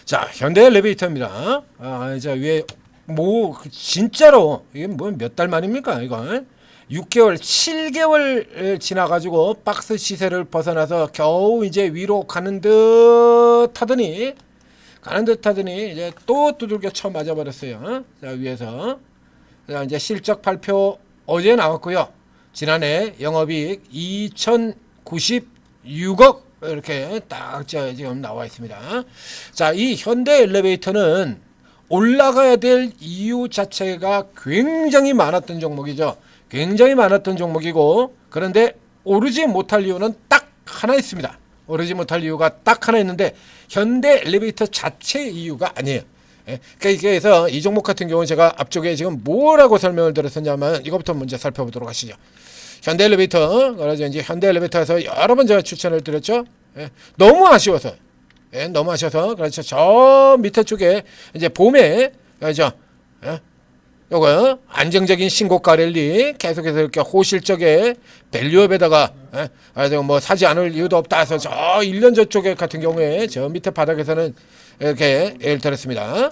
자, 현대 엘리베이터입니다. 자, 위에 뭐 진짜로 이게 뭐 몇 달 만입니까? 이거 6개월, 7개월 지나가지고 박스 시세를 벗어나서 겨우 이제 위로 가는 듯 하더니 이제 또 두들겨 쳐 맞아버렸어요. 자, 위에서. 자, 이제 실적 발표 어제 나왔고요. 지난해 영업이익 2,096억 이렇게 딱 지금 나와 있습니다. 자, 이 현대 엘리베이터는 올라가야 될 이유 자체가 굉장히 많았던 종목이죠. 굉장히 많았던 종목이고, 그런데 오르지 못할 이유는 딱 하나 있습니다. 오르지 못할 이유가 딱 하나 있는데 현대 엘리베이터 자체 이유가 아니에요. 그래서 이 종목 같은 경우는 제가 앞쪽에 지금 뭐라고 설명을 드렸었냐면 이것부터 먼저 살펴보도록 하시죠. 현대 엘리베이터, 그래서 이제 현대 엘리베이터에서 여러 번 제가 추천을 드렸죠. 너무 아쉬워서, 너무 아쉬워서, 그렇죠. 저 밑에 쪽에 이제 봄에, 그렇죠. 요거 안정적인 신고가 랠리 계속해서 이렇게 호실적에 밸류업에다가 뭐 사지 않을 이유도 없다 해서 저 1년 전쪽에 같은 경우에 저 밑에 바닥에서는 이렇게 예를 들었습니다.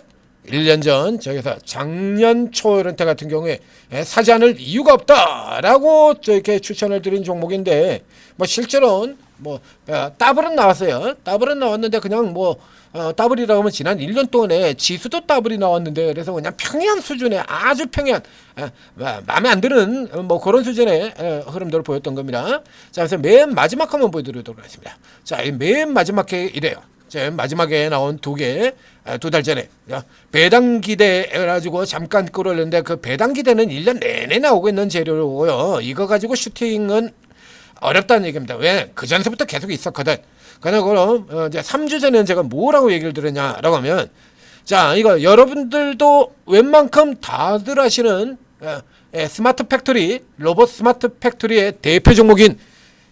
1년 전 저기서 작년 초 이런 때 같은 경우에 사지 않을 이유가 없다라고 이렇게 추천을 드린 종목인데 뭐 실제로는 뭐 더블은 나왔어요. 더블은 나왔는데 그냥 뭐 더블이라고 하면 지난 1년 동안에 지수도 더블이 나왔는데 그래서 그냥 평이한 수준의 아주 평이한 마음에 안 드는 뭐 그런 수준의 흐름들을 보였던 겁니다. 자, 그래서 맨 마지막 한번 보여드리도록 하겠습니다. 자, 맨 마지막에 이래요. 자, 마지막에 나온 두 달 전에 배당 기대 해가지고 잠깐 끌어올렸는데 그 배당 기대는 1년 내내 나오고 있는 재료고요. 이거 가지고 슈팅은 어렵다는 얘기입니다. 왜? 그 전서부터 계속 있었거든. 그럼 이제 3주 전에는 제가 뭐라고 얘기를 드렸냐라고 하면, 자, 이거 여러분들도 웬만큼 다들 아시는 스마트 팩토리, 로봇 스마트 팩토리의 대표 종목인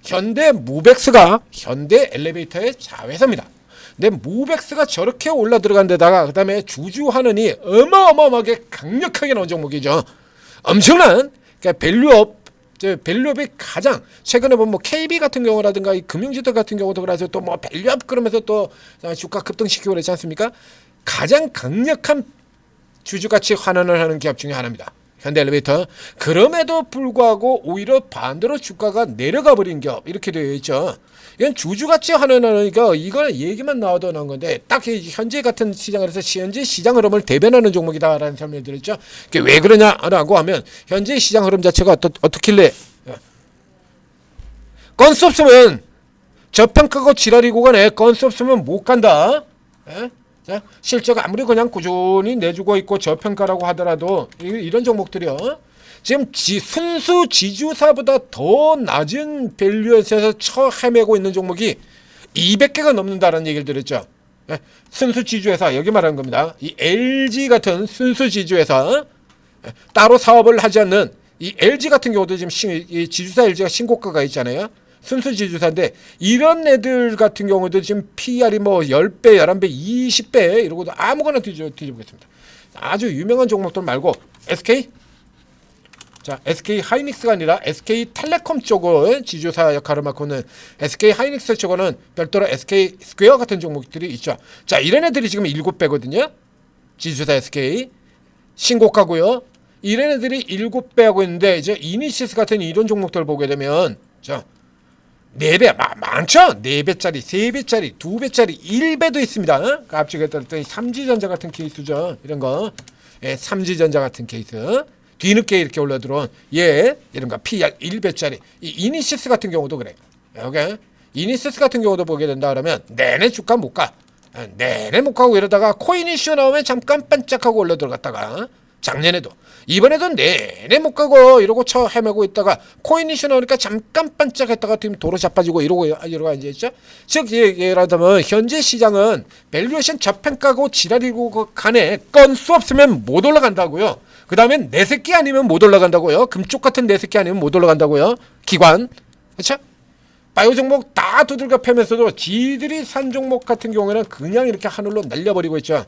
현대 무벡스가 현대 엘리베이터의 자회사입니다. 근데 무벡스가 저렇게 올라 들어간 데다가 그 다음에 주주환원이 어마어마하게 강력하게 나온 종목이죠. 엄청난 밸류업이 가장 최근에 보면 뭐 KB 같은 경우라든가 이 금융지들 같은 경우도 그래서 또 뭐 밸류업 그러면서 또 주가 급등시키고 그러지 않습니까? 가장 강력한 주주가치 환원을 하는 기업 중에 하나입니다. 현대 엘리베이터. 그럼에도 불구하고 오히려 반대로 주가가 내려가 버린 기업 이렇게 되어 있죠. 이건 주주가치 환원하니까 이거 얘기만 나와도 나온 건데 딱 현재 같은 시장에서 현재 시장 흐름을 대변하는 종목이다라는 설명을 드렸죠. 그게 왜 그러냐라고 하면 현재 시장 흐름 자체가 어떻길래 건수 없으면 저평가고 지랄이 구간에 건수 없으면 못 간다. 자, 실적 아무리 그냥 꾸준히 내주고 있고 저평가라고 하더라도 이런 종목들이요. 지금 순수 지주사보다 더 낮은 밸류에서 헤매고 있는 종목이 200개가 넘는다는 얘기를 드렸죠. 순수 지주회사 여기 말하는 겁니다. 이 LG 같은 순수 지주회사 따로 사업을 하지 않는 이 LG 같은 경우도 지금 이 지주사 LG가 신고가가 있잖아요. 순수 지주사인데 이런 애들 같은 경우도 지금 PR이 뭐 10배, 11배, 20배 이러고도 아무거나 뒤져보겠습니다. 아주 유명한 종목들 말고 SK? 자, SK 하이닉스가 아니라 SK 텔레콤 쪽은 지주사 역할을 맡고 있는 SK 하이닉스 쪽은 별도로 SK 스퀘어 같은 종목들이 있죠. 자, 이런 애들이 지금 7배거든요. 지주사 SK 신고가고요. 이런 애들이 7배 하고 있는데 이제 이니시스 같은 이런 종목들 보게 되면 자, 4배 많죠. 4배짜리, 3배짜리, 2배짜리, 1배도 있습니다. 그 앞쪽에 따랐더니 삼지전자 같은 케이스죠. 이런 거, 삼지전자 같은 케이스. 뒤늦게 이렇게 올라들어온 이런 거 PR 1배짜리 이 이니시스 같은 경우도 그래. 여기 이니시스 같은 경우도 보게 된다 그러면 내내 주가 못 가. 내내 못 가고 이러다가 코인 이슈 나오면 잠깐 반짝하고 올라 들어갔다가 작년에도 이번에도 내내 못 가고 이러고 헤매고 있다가 코인 이슈 나오니까 잠깐 반짝했다가 지금 도로 자빠지고 이러고 앉아있죠. 즉 예를 들면 현재 시장은 밸류에이션 저평가고 지랄이고 간에 건수 없으면 못 올라간다고요. 그 다음에 내 새끼 아니면 못 올라간다고요. 금쪽 같은 내 새끼 아니면 못 올라간다고요. 기관. 그렇죠? 바이오 종목 다 두들겨 패면서도 지들이 산 종목 같은 경우에는 그냥 이렇게 하늘로 날려버리고 있죠.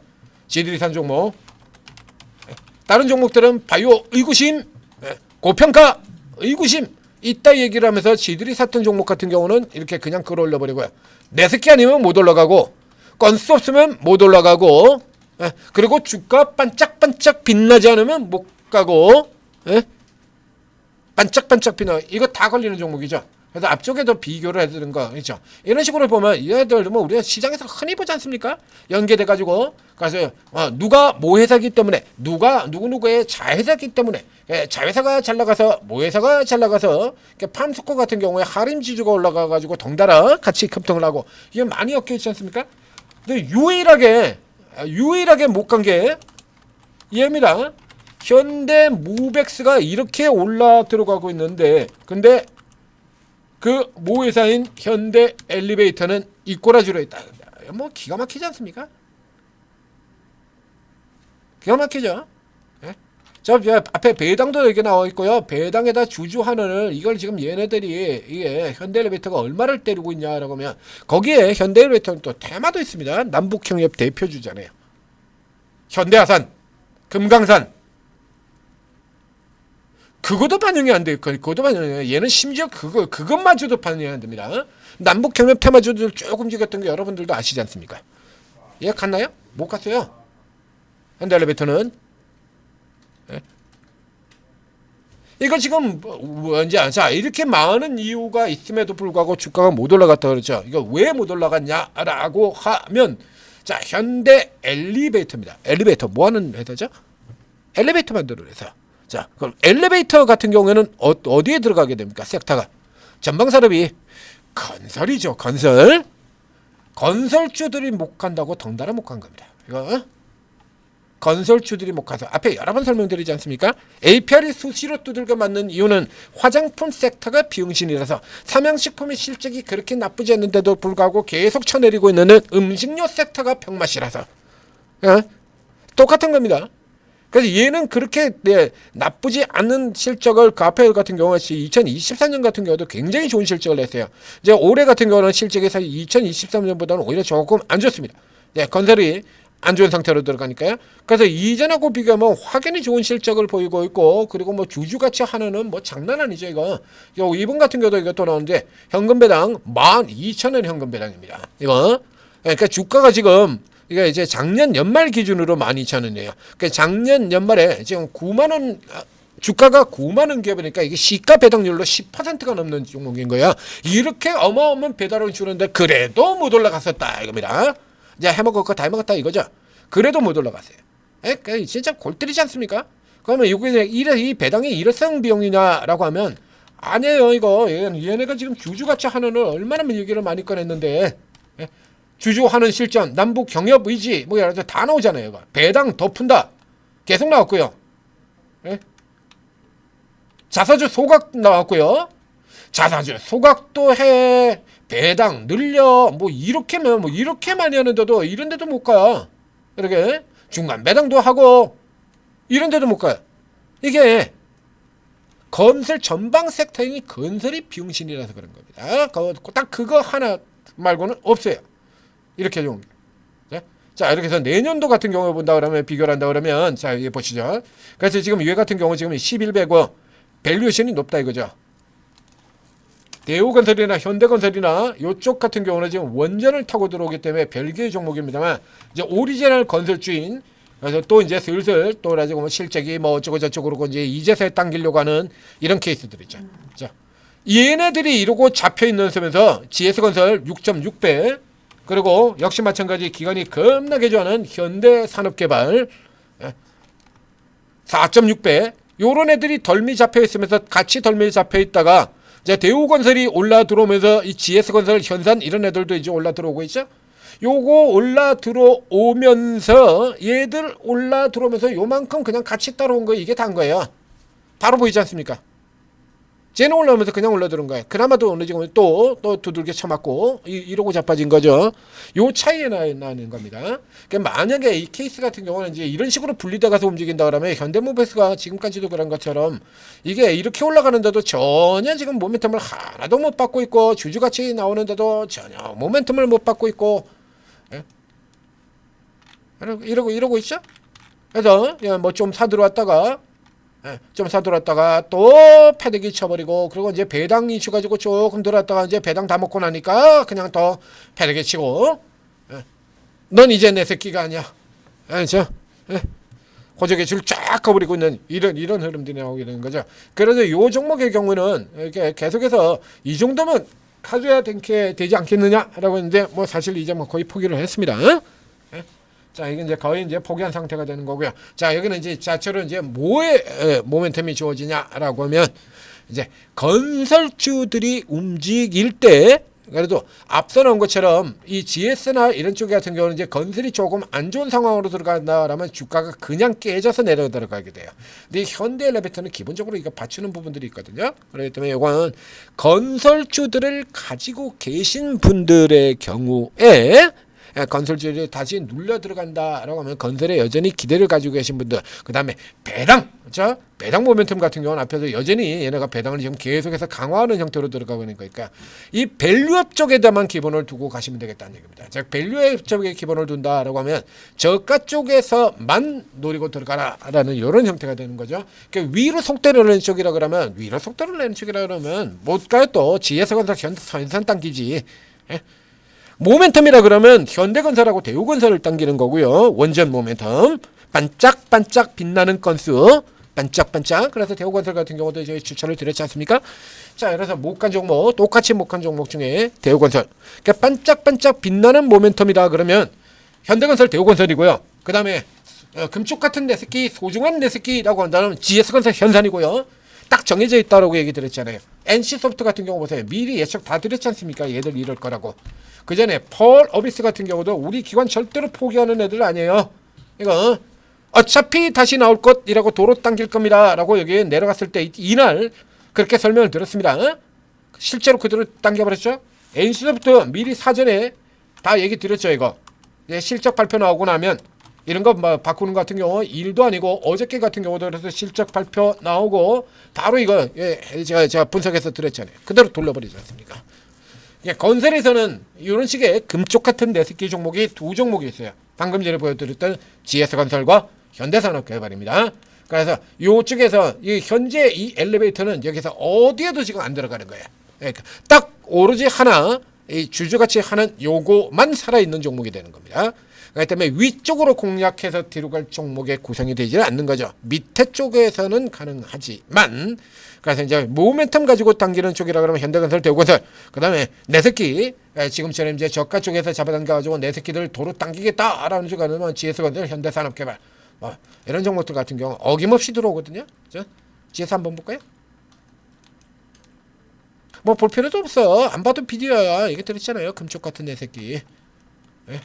지들이 산 종목. 다른 종목들은 바이오 의구심, 고평가 의구심 이따 얘기를 하면서 지들이 샀던 종목 같은 경우는 이렇게 그냥 끌어올려 버리고요. 내 새끼 아니면 못 올라가고 건수 없으면 못 올라가고, 그리고 주가 반짝반짝 빛나지 않으면 못 가고, 반짝반짝 빛나, 이거 다 걸리는 종목이죠. 그래서 앞쪽에 더 비교를 해드는 거, 그렇죠? 이런 식으로 보면 얘들 뭐 우리가 시장에서 흔히 보지 않습니까? 연계돼 가지고, 그래서 누가 모회사기 때문에, 누가 누구누구의 자회사기 때문에, 자회사가 잘 나가서 모회사가 잘 나가서 팜스코 같은 경우에 하림 지주가 올라가 가지고 덩달아 같이 급등을 하고, 이게 많이 엮여 있지 않습니까? 근데 유일하게 못 간 게 얘입니다. 현대 무벡스가 이렇게 올라 들어가고 있는데, 근데 그 모회사인 현대 엘리베이터는 이꼬라지로 있다. 뭐 기가 막히지 않습니까? 기가 막히죠. 저 앞에 배당도 여기 나와 있고요. 배당에다 주주환원을, 이걸 지금 얘네들이 이게 현대 엘리베이터가 얼마를 때리고 있냐라고 하면, 거기에 현대 엘리베이터는 또 테마도 있습니다. 남북협력 대표주잖아요. 현대아산, 금강산, 그것도 반영이 안 돼요. 그것도 반영이. 얘는 심지어 그것마저도 반영이 안 됩니다. 남북협력 테마주들 쭉 움직였던 게 여러분들도 아시지 않습니까? 얘 갔나요? 못 갔어요. 현대 엘리베이터는. 이거 지금 자, 이렇게 많은 이유가 있음에도 불구하고 주가가 못 올라갔다 그러죠. 이거 왜 못 올라갔냐라고 하면, 자, 현대 엘리베이터입니다. 엘리베이터 뭐 하는 회사죠? 엘리베이터 만드는 회사. 자, 그럼 엘리베이터 같은 경우에는 어디에 들어가게 됩니까? 섹터가 전방산업이 건설이죠. 건설주들이 못 간다고 덩달아 못 간 겁니다. 이거 건설주들이 못 가서 앞에 여러 번 설명드리지 않습니까? APR이 수시로 두들겨 맞는 이유는 화장품 섹터가 비응신이라서, 삼양식품의 실적이 그렇게 나쁘지 않는데도 불구하고 계속 쳐내리고 있는 음식료 섹터가 병맛이라서, 똑같은 겁니다. 그래서 얘는 그렇게 나쁘지 않은 실적을, 그 앞에 같은 경우는 2023년 같은 경우도 굉장히 좋은 실적을 냈어요. 이제 올해 같은 경우는 실적에서 2023년보다는 오히려 조금 안 좋습니다. 건설이 안 좋은 상태로 들어가니까요. 그래서 이전하고 비교하면 확연히 좋은 실적을 보이고 있고, 그리고 뭐 주주가치 하나는 뭐 장난 아니죠. 이거 이번 같은 경우도 이것도 나오는데, 현금 배당 12,000원 현금 배당입니다. 이거 그러니까 주가가 지금, 이게 이제 작년 연말 기준으로 12,000원이에요. 그러니까 작년 연말에 지금 9만원, 주가가 9만원 기업이니까 이게 시가 배당률로 10%가 넘는 종목인 거야. 이렇게 어마어마한 배당을 주는데 그래도 못 올라갔었다 이겁니다. 이제 해먹을 거 다 해먹었다 이거죠. 그래도 못 올라갔어요. 그러니까 진짜 골 때리지 않습니까? 그러면 이게 이 배당이 일회성 비용이냐라고 하면 아니에요. 이거 얘네가 지금 주주가치 한원을 얼마나 얘기를 많이 꺼냈는데, 주주하는 실전, 남북 경협 의지, 뭐 여러 가지 다 나오잖아요. 이거. 배당 더 푼다 계속 나왔고요. 자사주 소각 나왔고요. 자사주 소각도 해, 배당 늘려, 뭐 이렇게 많이 하는데도 이런데도 못 가요. 이렇게 중간 배당도 하고 이런데도 못 가요. 이게 건설 전방 섹터이니 건설이 비용신이라서 그런 겁니다. 딱 그거 하나 말고는 없어요. 이렇게 좀. 자, 이렇게 해서 내년도 같은 경우에 본다 그러면, 비교를 한다 그러면, 자, 이게 보시죠. 그래서 지금 얘 같은 경우 지금 11배고 밸류에이션이 높다 이거죠. 대우건설이나 현대건설이나 이쪽 같은 경우는 지금 원전을 타고 들어오기 때문에 별개의 종목입니다만, 이제 오리지널 건설주인, 그래서 또 이제 슬슬 또 가지고 뭐 실적이 뭐 어쩌고 저쩌고 이제 이제서야 당기려고 하는 이런 케이스들이죠. 자, 얘네들이 이러고 잡혀 있는 섬에서 GS건설 6.6배, 그리고 역시 마찬가지 기관이 겁나게 좋아하는 현대산업개발 4.6배, 요런 애들이 덜미 잡혀 있으면서 같이 덜미 잡혀 있다가, 이제 대우건설이 올라 들어오면서 이 GS건설, 현산 이런 애들도 이제 올라 들어오고 있죠. 요거 올라 들어오면서 얘들 올라 들어오면서 요만큼 그냥 같이 따라온 거, 이게 다인 거예요. 바로 보이지 않습니까? 쟤는 올라오면서 그냥 올라 들어온 거예요. 그나마도 어느 정도 또 두들겨 쳐맞고 이러고 자빠진 거죠. 요 차이에 나는 겁니다. 그러니까 만약에 이 케이스 같은 경우는 이제 이런 식으로 분리돼 가서 움직인다 그러면, 현대모비스가 지금까지도 그런 것처럼 이게 이렇게 올라가는데도 전혀 지금 모멘텀을 하나도 못 받고 있고, 주주가치 나오는데도 전혀 모멘텀을 못 받고 있고, 이러고 있죠. 그래서 뭐 좀 사들어왔다가 또 패대기 쳐버리고, 그리고 이제 배당 이슈 가지고 조금 들어왔다가 이제 배당 다 먹고 나니까 그냥 더 패대기 치고, 넌 이제 내 새끼가 아니야. 알죠? 호적의 줄 쫙 커버리고 있는 이런 흐름들이 나오게 되는 거죠. 그래서 요 종목의 경우는 이렇게 계속해서 이 정도면 가져야 되지 않겠느냐라고 했는데 뭐 사실 이제 뭐 거의 포기를 했습니다. 자, 이게 이제 거의 이제 포기한 상태가 되는 거고요. 자, 여기는 이제 자체로 이제 뭐의 모멘텀이 주어지냐라고 하면 이제 건설주들이 움직일 때 그래도 앞서 나온 것처럼 이 GS나 이런 쪽 같은 경우는 이제 건설이 조금 안 좋은 상황으로 들어간다라면 주가가 그냥 깨져서 내려 들어가게 돼요. 근데 현대 엘리베이터는 기본적으로 이거 받치는 부분들이 있거든요. 그렇기 때문에 이거는 건설주들을 가지고 계신 분들의 경우에 건설주들이 다시 눌려 들어간다라고 하면 건설에 여전히 기대를 가지고 계신 분들, 그 다음에 배당, 그렇죠? 배당 모멘텀 같은 경우는 앞에서 여전히 얘네가 배당을 지금 계속해서 강화하는 형태로 들어가고 있는 거니까 이 밸류업 쪽에다만 기본을 두고 가시면 되겠다는 얘기입니다. 즉 밸류업 쪽에 기본을 둔다라고 하면 저가 쪽에서만 노리고 들어가라라는 이런 형태가 되는 거죠. 그러니까 위로 속도를 내는 쪽이라 그러면 위로 속도를 내는 쪽이라 그러면 못 가요. 또 GS건설 현산 당기지. 모멘텀이라 그러면 현대건설하고 대우건설을 당기는 거고요. 원전 모멘텀 반짝반짝 빛나는 건수 반짝반짝. 그래서 대우건설 같은 경우도 저희 추천을 드렸지 않습니까? 자, 그래서 못 간 종목, 똑같이 못 간 종목 중에 대우건설, 그러니까 반짝반짝 빛나는 모멘텀이다 그러면 현대건설, 대우건설이고요. 그 다음에 금쪽 같은 내 새끼, 소중한 내 새끼라고 한다면 GS건설 현산이고요. 딱 정해져 있다라고 얘기 드렸잖아요. NC소프트 같은 경우 보세요. 미리 예측 다 드렸지 않습니까? 얘들 이럴 거라고. 그 전에 펄 어비스 같은 경우도 우리 기관 절대로 포기하는 애들 아니에요. 이거 어차피 다시 나올 것이라고 도로 당길 겁니다 라고 여기 내려갔을 때 이날 그렇게 설명을 드렸습니다. 실제로 그대로 당겨버렸죠. NC소프트 미리 사전에 다 얘기 드렸죠. 이거 실적 발표 나오고 나면 이런 거 뭐 바꾸는 것 같은 경우 일도 아니고 어저께 같은 경우도 그래서 실적 발표 나오고 바로 이거 제가 분석해서 드렸잖아요. 그대로 돌려버리지 않습니까? 건설에서는 이런 식의 금쪽 같은 내새끼 종목이 두 종목이 있어요. 방금 전에 보여드렸던 GS건설과 현대산업개발입니다. 그래서 이쪽에서 현재 이 엘리베이터는 여기서 어디에도 지금 안 들어가는 거예요. 그러니까 딱 오로지 하나 이 주주가치 하는 요거만 살아있는 종목이 되는 겁니다. 그렇기 때문에 위쪽으로 공략해서 뒤로 갈 종목에 구성이 되지 않는 거죠. 밑에 쪽에서는 가능하지만 그래서 이제 모멘텀 가지고 당기는 쪽이라 그러면 현대건설, 대우건설, 그 다음에 내새끼 지금처럼 이제 저가 쪽에서 잡아당겨가지고 내새끼들 도로 당기겠다라는 쪽이 아니면 GS건설, 현대산업개발 뭐 이런 종목들 같은 경우 어김없이 들어오거든요. 자, GS 한번 볼까요? 뭐 볼 필요도 없어. 안 봐도 비디오야. 이게 들었잖아요. 금쪽 같은 내새끼. 네?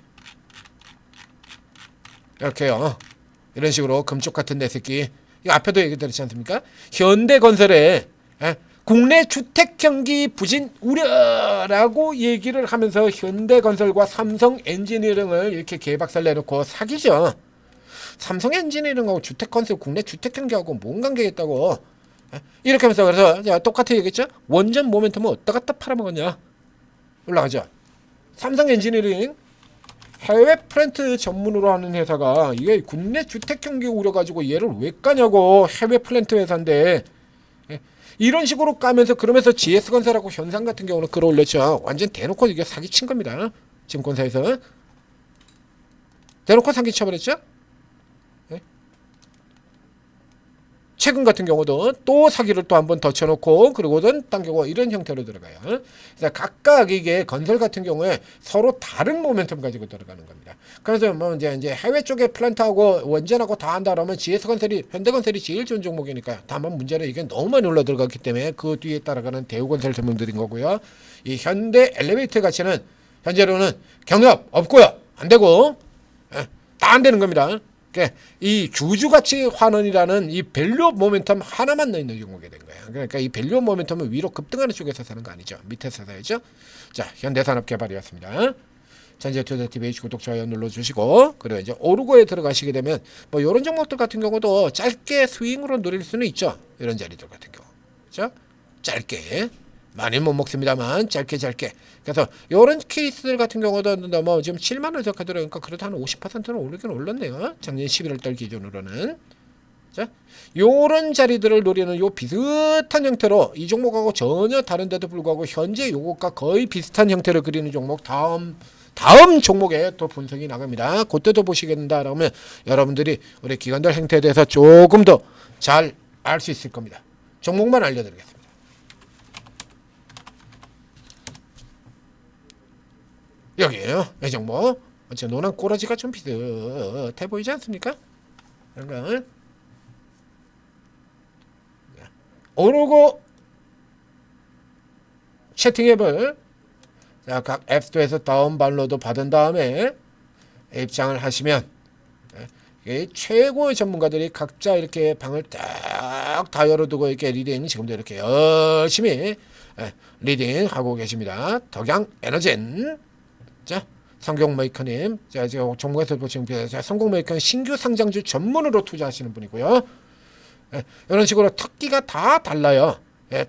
이렇게요. 이런 식으로 금쪽 같은 내새끼. 이 앞에도 얘기 드렸지 않습니까? 현대건설에 국내 주택 경기 부진 우려라고 얘기를 하면서 현대건설과 삼성 엔지니어링을 이렇게 개박살 내놓고 사기죠. 삼성 엔지니어링하고 주택건설 국내 주택 경기하고 뭔 관계가 있다고. 이렇게 하면서 그래서 똑같이 얘기했죠. 원전 모멘텀은 어디다 갖다 팔아먹었냐. 올라가죠. 삼성 엔지니어링 해외 플랜트 전문으로 하는 회사가 이게 국내 주택 경기 우려가지고 얘를 왜 까냐고. 해외 플랜트 회사인데 이런 식으로 까면서 그러면서 GS건설하고 현상 같은 경우는 끌어올렸죠. 완전 대놓고 이게 사기친 겁니다. 증권사에서 대놓고 사기쳐버렸죠. 최근 같은 경우도 또 사기를 또 한 번 더 쳐놓고 그러고는 당기고 이런 형태로 들어가요. 그래서 각각 이게 건설 같은 경우에 서로 다른 모멘텀 가지고 들어가는 겁니다. 그래서 뭐 이제 해외 쪽에 플랜트하고 원전하고 다 한다 그러면 GS건설이 현대건설이 제일 좋은 종목이니까. 다만 문제는 이게 너무 많이 올라 들어갔기 때문에 그 뒤에 따라가는 대우건설 전문들인 거고요. 이 현대 엘리베이터 가치는 현재로는 경력 없고요. 안 되고 다 안 되는 겁니다. 이 주주가치 환원이라는 이 밸류 모멘텀 하나만 넣어있는 종목이 된 거예요. 그러니까 이 밸류 모멘텀은 위로 급등하는 쪽에서 사는 거 아니죠. 밑에서 사야죠. 자, 현대산업개발이었습니다. 전재투자TV 구독, 좋아요 눌러주시고 그리고 이제 오르고에 들어가시게 되면 뭐 이런 종목들 같은 경우도 짧게 스윙으로 누릴 수는 있죠. 이런 자리들 같은 경우. 그렇죠? 짧게. 많이 못 먹습니다만 짧게. 그래서 이런 케이스들 같은 경우도 뭐 지금 7만 원 석 하더라니까 그래도 한 50%는 오르긴 올랐네요. 작년 11월달 기준으로는. 자, 요런 자리들을 노리는 요 비슷한 형태로 이 종목하고 전혀 다른데도 불구하고 현재 요것과 거의 비슷한 형태를 그리는 종목 다음 다음 종목에 또 분석이 나갑니다. 그때도 보시게 된다 그러면 여러분들이 우리 기관들 행태에 대해서 조금 더 잘 알 수 있을 겁니다. 종목만 알려드리겠습니다. 여기에요. 이 종목. 노란 꼬라지가 좀 비슷해 보이지 않습니까? 그러면 오르고 채팅앱을 각 앱스토어에서 다운받로드 받은 다음에 입장을 하시면 최고의 전문가들이 각자 이렇게 방을 딱 다 열어두고 이렇게 리딩 지금도 이렇게 열심히 리딩하고 계십니다. 덕양 에너젠, 자 성공 메이커님, 자 지금 종목에서 보시면 성공 메이커는 신규 상장주 전문으로 투자하시는 분이고요. 이런 식으로 특기가 다 달라요.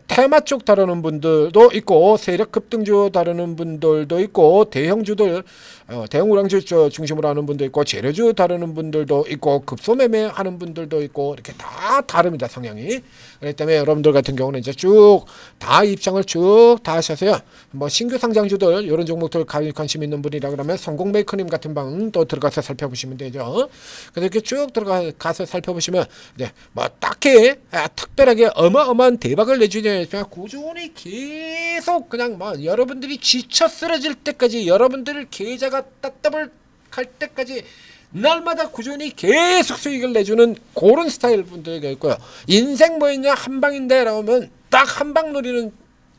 테마 쪽 다루는 분들도 있고 세력 급등주 다루는 분들도 있고 대형주들 대형 우량주 중심으로 하는 분도 있고 재료주 다루는 분들도 있고 급소매매 하는 분들도 있고 이렇게 다 다릅니다, 성향이. 그렇기 때문에 여러분들 같은 경우는 이제 쭉 다 입장을 쭉 다 하셔서요. 뭐 신규 상장주들 이런 종목들 관심 있는 분이라 그러면 성공 메이커님 같은 방도 들어가서 살펴보시면 되죠. 그래서 이렇게 쭉 들어가서 살펴보시면 뭐 딱히 특별하게 어마어마한 대박을 내주냐, 꾸준히 계속 그냥 뭐 여러분들이 지쳐 쓰러질 때까지, 여러분들 계좌가 따따블 갈 때까지 날마다 꾸준히 계속 수익을 내주는 그런 스타일 분들이 있고요. 인생 뭐 있냐 한방인데 라면 딱 한방 노리는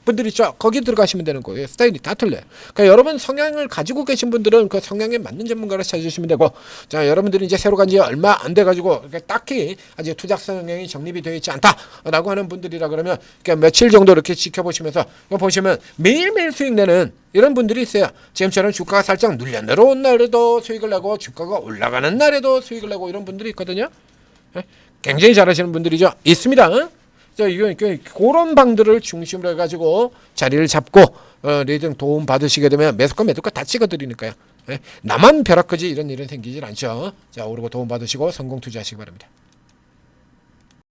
분들 있죠. 거기 들어가시면 되는 거예요. 스타일이 다 틀려요. 그러니까 여러분 성향을 가지고 계신 분들은 그 성향에 맞는 전문가를 찾으시면 되고, 자 여러분들이 이제 새로 간지 얼마 안 돼 가지고 딱히 아직 투자 성향이 정립이 되어 있지 않다라고 하는 분들이라 그러면 며칠 정도 이렇게 지켜보시면서 보시면 매일매일 수익 내는 이런 분들이 있어요. 지금처럼 주가가 살짝 눌려 내려온 날에도 수익을 내고 주가가 올라가는 날에도 수익을 내고 이런 분들이 있거든요. 굉장히 잘하시는 분들이죠. 있습니다. 이거 그런 방들을 중심으로 해가지고 자리를 잡고 리딩 도움 받으시게 되면 매수가 매도가 다 찍어드리니까요. 나만 벼락거지 이런 일은 생기질 않죠. 자 오르고 도움 받으시고 성공 투자하시기 바랍니다.